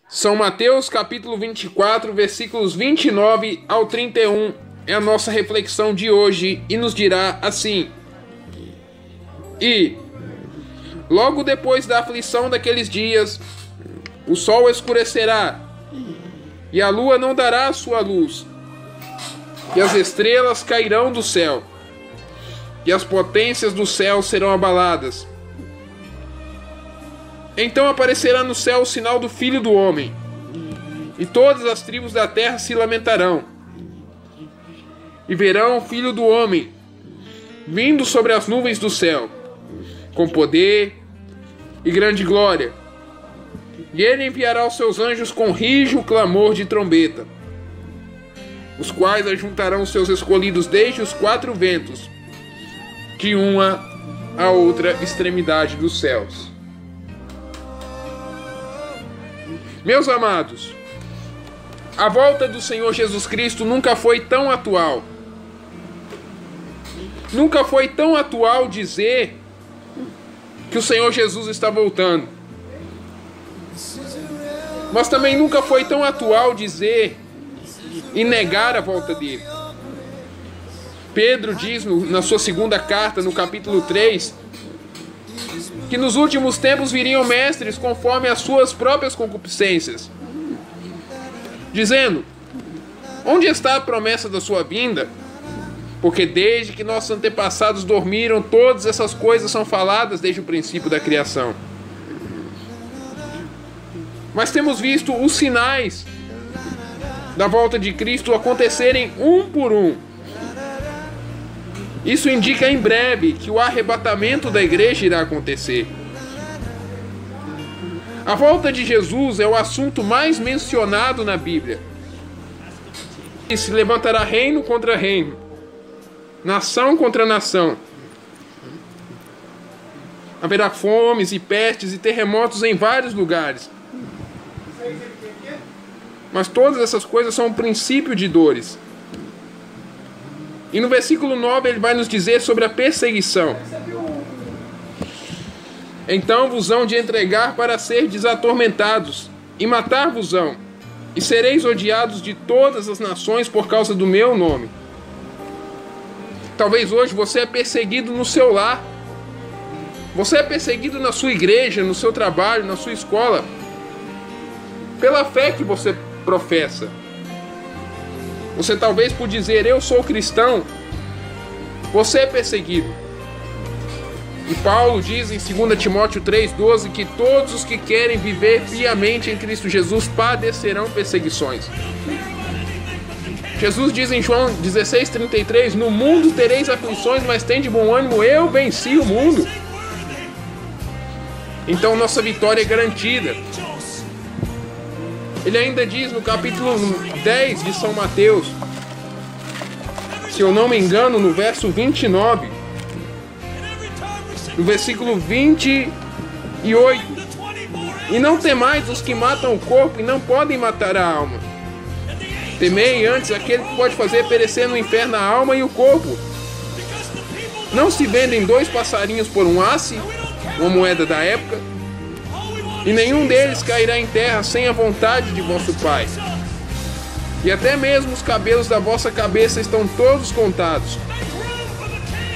São Mateus capítulo 24, versículos 29 ao 31 é a nossa reflexão de hoje e nos dirá assim: E, logo depois da aflição daqueles dias, o sol escurecerá, e a lua não dará a sua luz, e as estrelas cairão do céu, e as potências do céu serão abaladas. Então aparecerá no céu o sinal do Filho do Homem, e todas as tribos da terra se lamentarão, e verão o Filho do Homem vindo sobre as nuvens do céu, com poder e grande glória. E ele enviará os seus anjos com rijo clamor de trombeta, os quais ajuntarão os seus escolhidos desde os quatro ventos, de uma a outra extremidade dos céus. Meus amados, a volta do Senhor Jesus Cristo nunca foi tão atual. Nunca foi tão atual dizer que o Senhor Jesus está voltando. Mas também nunca foi tão atual dizer e negar a volta dele. Pedro diz na sua segunda carta, no capítulo 3, que nos últimos tempos viriam mestres conforme as suas próprias concupiscências, dizendo: onde está a promessa da sua vinda? Porque desde que nossos antepassados dormiram, todas essas coisas são faladas desde o princípio da criação. Mas temos visto os sinais da volta de Cristo acontecerem um por um. Isso indica em breve que o arrebatamento da igreja irá acontecer. A volta de Jesus é o assunto mais mencionado na Bíblia. E se levantará reino contra reino, nação contra nação. Haverá fomes e pestes e terremotos em vários lugares. Mas todas essas coisas são um princípio de dores. E no versículo 9 ele vai nos dizer sobre a perseguição. Então vos hão de entregar para serdes atormentados, e matar-vos-ão, e sereis odiados de todas as nações por causa do meu nome. Talvez hoje você é perseguido no seu lar. Você é perseguido na sua igreja, no seu trabalho, na sua escola, pela fé que você professa. Você talvez por dizer eu sou cristão, você é perseguido. E Paulo diz em 2 Timóteo 3,12 que todos os que querem viver piamente em Cristo Jesus padecerão perseguições. Jesus diz em João 16,33: no mundo tereis aflições, mas tende bom ânimo, eu venci o mundo. Então nossa vitória é garantida. Ele ainda diz no capítulo 10 de São Mateus, se eu não me engano, no verso 29, no versículo 28: e não temais os que matam o corpo e não podem matar a alma. Temei antes aquele que pode fazer perecer no inferno a alma e o corpo. Não se vendem 2 passarinhos por um asse, uma moeda da época? E nenhum deles cairá em terra sem a vontade de vosso Pai. E até mesmo os cabelos da vossa cabeça estão todos contados.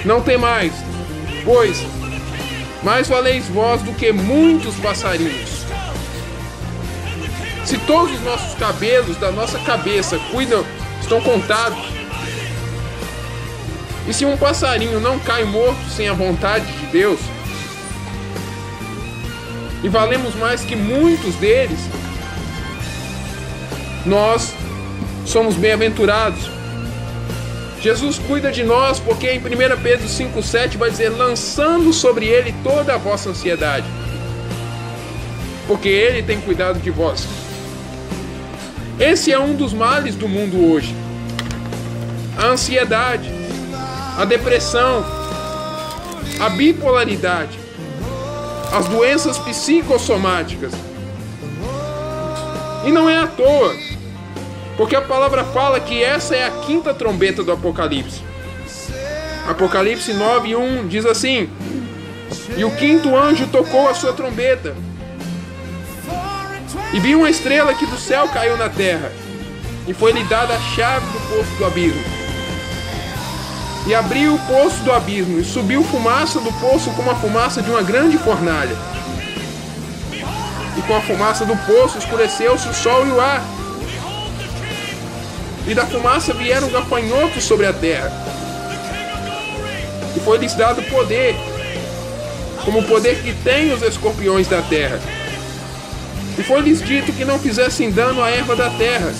Não temais, pois mais valeis vós do que muitos passarinhos. Se todos os nossos cabelos da nossa cabeça estão contados, e se um passarinho não cai morto sem a vontade de Deus, e valemos mais que muitos deles, nós somos bem-aventurados. Jesus cuida de nós porque em 1 Pedro 5,7 vai dizer: lançando sobre ele toda a vossa ansiedade, porque ele tem cuidado de vós. Esse é um dos males do mundo hoje: a ansiedade, a depressão, a bipolaridade, as doenças psicossomáticas. E não é à toa, porque a palavra fala que essa é a 5ª trombeta do Apocalipse. Apocalipse 9:1 diz assim: e o 5º anjo tocou a sua trombeta, E vi uma estrela que do céu caiu na terra, e foi-lhe dada a chave do poço do abismo. E abriu o poço do abismo, e subiu fumaça do poço como a fumaça de uma grande fornalha. E com a fumaça do poço escureceu-se o sol e o ar. E da fumaça vieram gafanhotos sobre a terra. E foi-lhes dado poder, como o poder que tem os escorpiões da terra. E foi-lhes dito que não fizessem dano à erva da terra,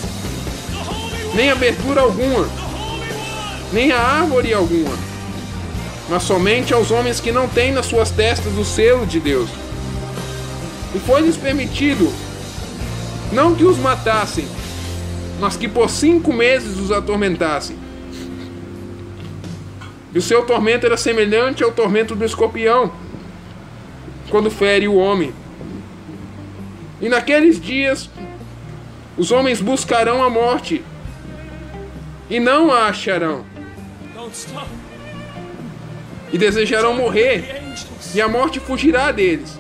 nem a verdura alguma, nem a árvore alguma, mas somente aos homens que não têm nas suas testas o selo de Deus. E foi-lhes permitido, não que os matassem, mas que por 5 meses os atormentassem. E o seu tormento era semelhante ao tormento do escorpião, quando fere o homem. E naqueles dias, os homens buscarão a morte, e não a acharão. E desejarão morrer, e a morte fugirá deles.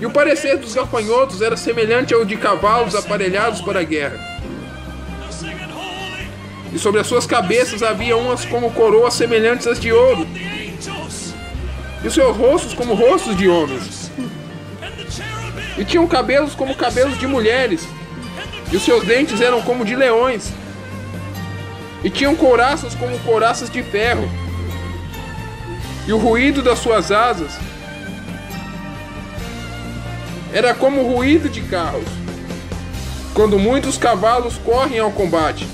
E o parecer dos gafanhotos era semelhante ao de cavalos aparelhados para a guerra. E sobre as suas cabeças havia umas como coroas semelhantes às de ouro, e os seus rostos como rostos de homens. E tinham cabelos como cabelos de mulheres, e os seus dentes eram como de leões. E tinham couraças como couraças de ferro, e o ruído das suas asas era como o ruído de carros, quando muitos cavalos correm ao combate.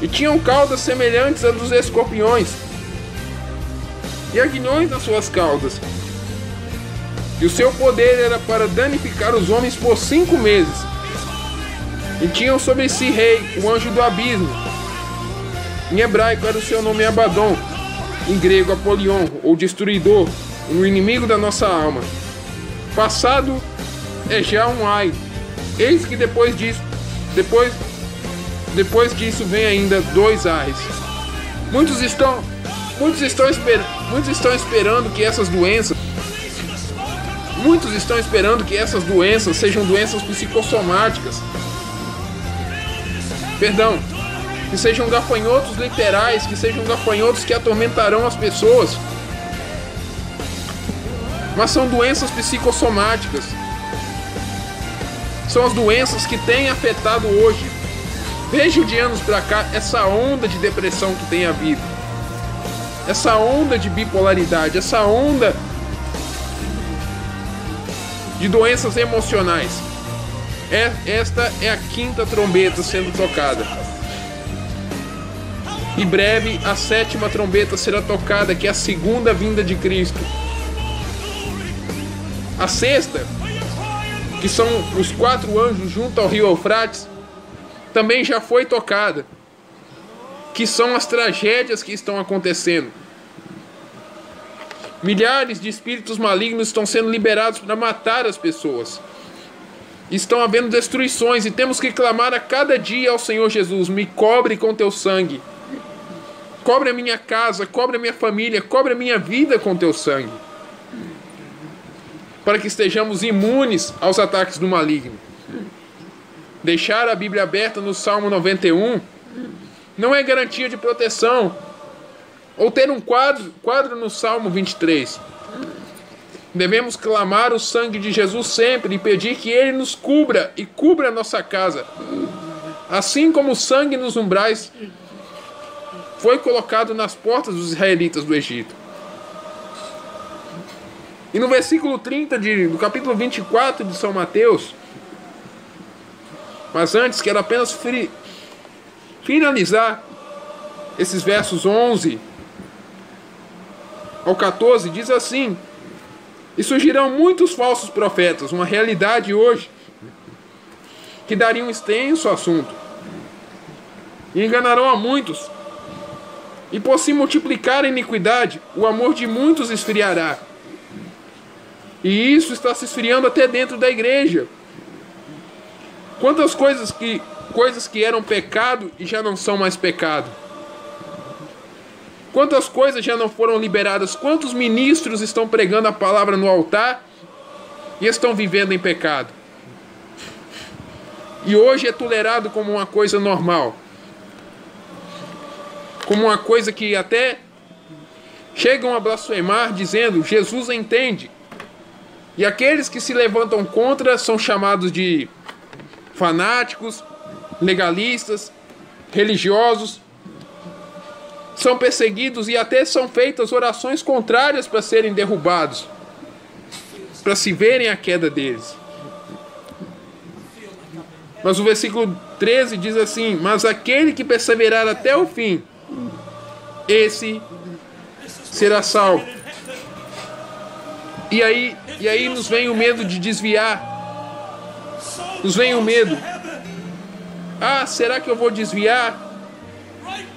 E tinham caudas semelhantes às dos escorpiões, e aguilhões nas suas caudas. E o seu poder era para danificar os homens por 5 meses. E tinham sobre si rei, o anjo do abismo. Em hebraico era o seu nome Abaddon, em grego Apolion, ou destruidor, o inimigo da nossa alma. Passado é já um ai. Eis que depois disso vem ainda 2 ais. Muitos estão esperando que essas doenças sejam doenças psicossomáticas. Perdão, que sejam gafanhotos literais, que sejam gafanhotos que atormentarão as pessoas. Mas são doenças psicossomáticas. São as doenças que têm afetado hoje. Veja de anos pra cá essa onda de depressão que tem havido, essa onda de bipolaridade, essa onda de doenças emocionais. Esta é a 5ª trombeta sendo tocada. Em breve a 7ª trombeta será tocada, que é a 2ª vinda de Cristo. A 6ª, que são os 4 anjos junto ao rio Eufrates, também já foi tocada, que são as tragédias que estão acontecendo. Milhares de espíritos malignos estão sendo liberados para matar as pessoas. Estão havendo destruições, e temos que clamar a cada dia ao Senhor Jesus: me cobre com teu sangue. Cobre a minha casa, cobre a minha família, cobre a minha vida com teu sangue, para que estejamos imunes aos ataques do maligno. Deixar a Bíblia aberta no Salmo 91 não é garantia de proteção. Ou ter um quadro no Salmo 23. Devemos clamar o sangue de Jesus sempre e pedir que Ele nos cubra e cubra a nossa casa, assim como o sangue nos umbrais foi colocado nas portas dos israelitas do Egito. E no versículo 30 do capítulo 24 de São Mateus, mas antes quero apenas finalizar esses versos 11 ao 14, diz assim: e surgirão muitos falsos profetas, uma realidade hoje, que dariam extenso assunto, e enganarão a muitos, e por se multiplicar a iniquidade, o amor de muitos esfriará. E isso está se esfriando até dentro da igreja. Quantas coisas que eram pecado e já não são mais pecado? Quantas coisas já não foram liberadas? Quantos ministros estão pregando a palavra no altar e estão vivendo em pecado? E hoje é tolerado como uma coisa normal. Como uma coisa que até chegam a blasfemar, dizendo: Jesus entende. E aqueles que se levantam contra são chamados de fanáticos, legalistas, religiosos. São perseguidos e até são feitas orações contrárias para serem derrubados, para se verem a queda deles. Mas o versículo 13 diz assim: mas aquele que perseverar até o fim, esse será salvo. E aí nos vem o medo de desviar. Nos vem o medo. Ah, será que eu vou desviar?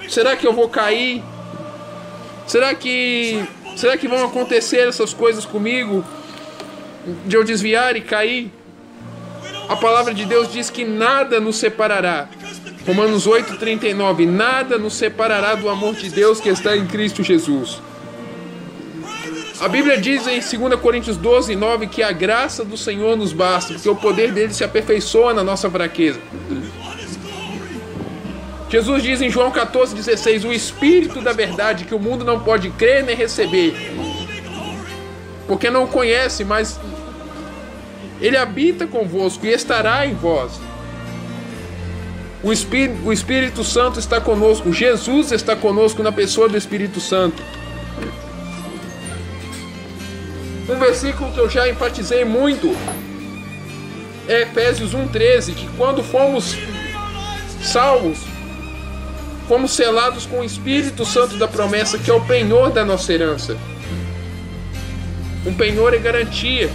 Será que eu vou cair? Será que vão acontecer essas coisas comigo? De eu desviar e cair? A palavra de Deus diz que nada nos separará. Romanos 8:39. Nada nos separará do amor de Deus que está em Cristo Jesus. A Bíblia diz em 2 Coríntios 12:9 que a graça do Senhor nos basta, porque o poder dele se aperfeiçoa na nossa fraqueza. Jesus diz em João 14:16: o Espírito da verdade, que o mundo não pode crer nem receber, porque não o conhece, mas ele habita convosco e estará em vós. O Espírito Santo está conosco. Jesus está conosco na pessoa do Espírito Santo. Um versículo que eu já enfatizei muito é Efésios 1:13, que quando fomos salvos, fomos selados com o Espírito Santo da promessa, que é o penhor da nossa herança. Um penhor é garantia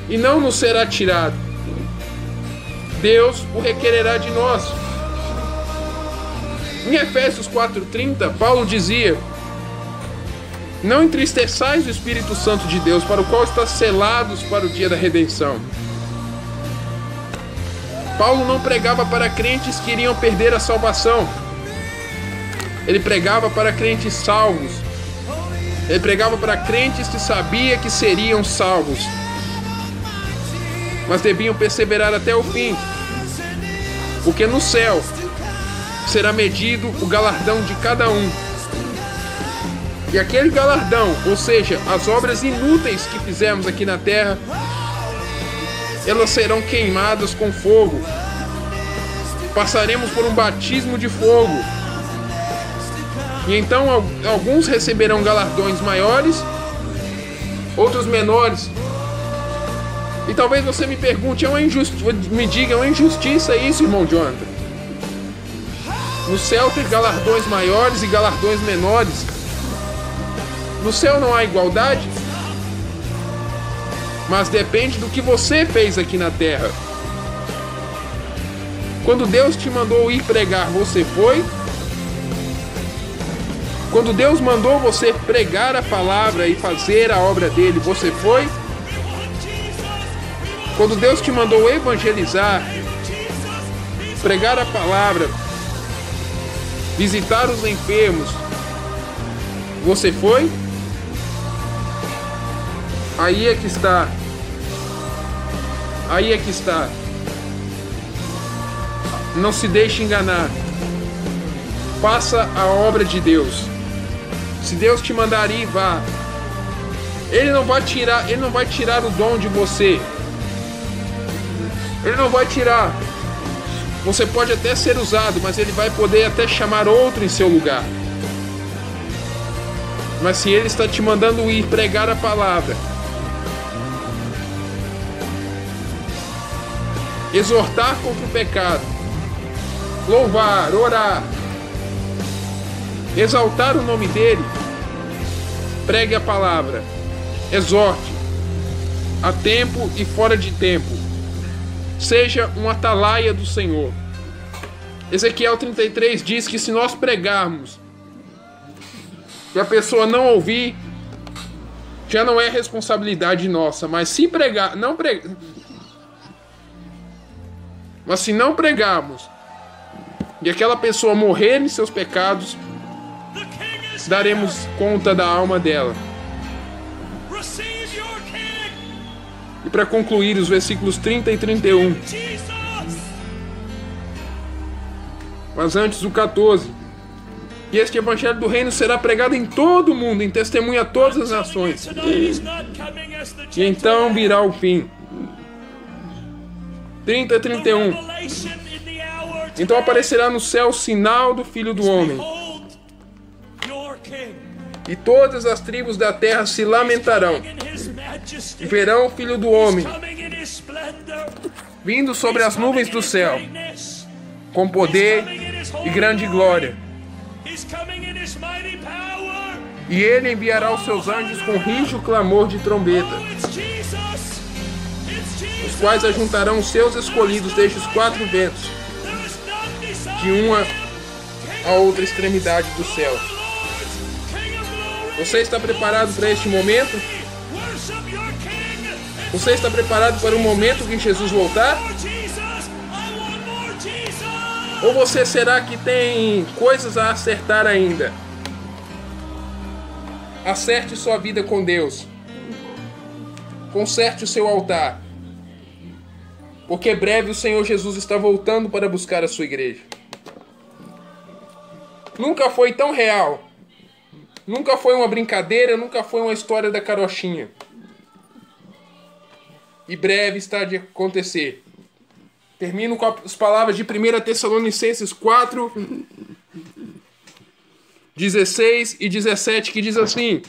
e não nos será tirado. Deus o requererá de nós. Em Efésios 4:30, Paulo dizia: não entristeçais o Espírito Santo de Deus, para o qual está selados para o dia da redenção. Paulo não pregava para crentes que iriam perder a salvação. Ele pregava para crentes salvos. Ele pregava para crentes que sabia que seriam salvos, mas deviam perseverar até o fim, porque no céu será medido o galardão de cada um. E aquele galardão, ou seja, as obras inúteis que fizemos aqui na terra, elas serão queimadas com fogo. Passaremos por um batismo de fogo. E então alguns receberão galardões maiores, outros menores. E talvez você me pergunte: me diga, é uma injustiça isso, irmão Jonathan? No céu tem galardões maiores e galardões menores. No céu não há igualdade, mas depende do que você fez aqui na terra. Quando Deus te mandou ir pregar, você foi? Quando Deus mandou você pregar a palavra e fazer a obra dele, você foi? Quando Deus te mandou evangelizar, pregar a palavra, visitar os enfermos, você foi? Aí é que está. Aí é que está. Não se deixe enganar. Faça a obra de Deus. Se Deus te mandar ir, vá. Ele não vai tirar o dom de você. Ele não vai tirar. Você pode até ser usado, mas ele vai poder até chamar outro em seu lugar. Mas se ele está te mandando ir pregar a palavra, exortar contra o pecado, louvar, orar, exaltar o nome dele, pregue a palavra, exorte, a tempo e fora de tempo, seja um atalaia do Senhor. Ezequiel 33 diz que se nós pregarmos e a pessoa não ouvir, já não é responsabilidade nossa, mas se pregar, mas se não pregarmos e aquela pessoa morrer em seus pecados, daremos conta da alma dela. E para concluir, os versículos 30 e 31. Mas antes o 14. E este evangelho do reino será pregado em todo o mundo, em testemunha a todas as nações. E então virá o fim. 30 e 31. Então aparecerá no céu o sinal do Filho do Homem. E todas as tribos da terra se lamentarão. E verão o Filho do Homem vindo sobre as nuvens do céu, com poder e grande glória. E ele enviará os seus anjos com rígido clamor de trombeta, os quais ajuntarão os seus escolhidos desde os 4 ventos, de uma a outra extremidade do céu. Você está preparado para este momento? Você está preparado para o momento que Jesus voltar? Ou você será que tem coisas a acertar ainda? Acerte sua vida com Deus. Conserte o seu altar. Porque breve o Senhor Jesus está voltando para buscar a sua igreja. Nunca foi tão real. Nunca foi uma brincadeira, nunca foi uma história da carochinha. E breve está de acontecer. Termino com as palavras de 1 Tessalonicenses 4, 16 e 17, que diz assim: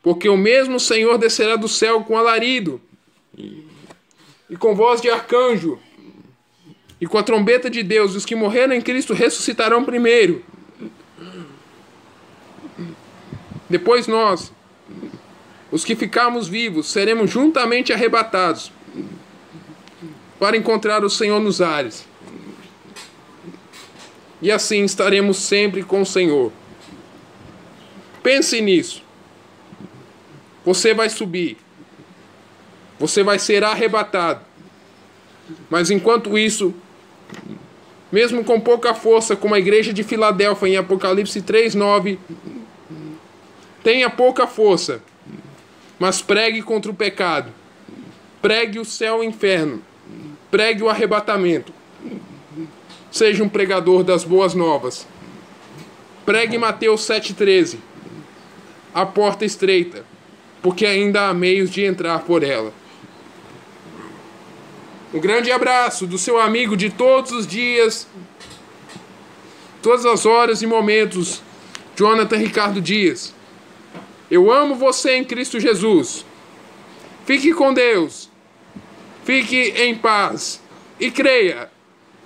porque o mesmo Senhor descerá do céu com alarido, e com voz de arcanjo, e com a trombeta de Deus, e os que morreram em Cristo ressuscitarão primeiro. Depois nós, os que ficarmos vivos, seremos juntamente arrebatados para encontrar o Senhor nos ares. E assim estaremos sempre com o Senhor. Pense nisso. Você vai subir. Você vai ser arrebatado. Mas enquanto isso, mesmo com pouca força, como a igreja de Filadélfia em Apocalipse 3:9, tenha pouca força, mas pregue contra o pecado. Pregue o céu e o inferno. Pregue o arrebatamento. Seja um pregador das boas novas. Pregue Mateus 7,13. A porta estreita, porque ainda há meios de entrar por ela. Um grande abraço do seu amigo de todos os dias, todas as horas e momentos, Jonathan Ricardo Dias. Eu amo você em Cristo Jesus. Fique com Deus. Fique em paz. E creia,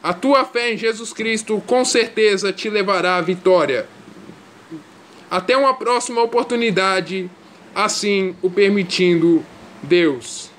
a tua fé em Jesus Cristo com certeza te levará à vitória. Até uma próxima oportunidade, assim o permitindo Deus.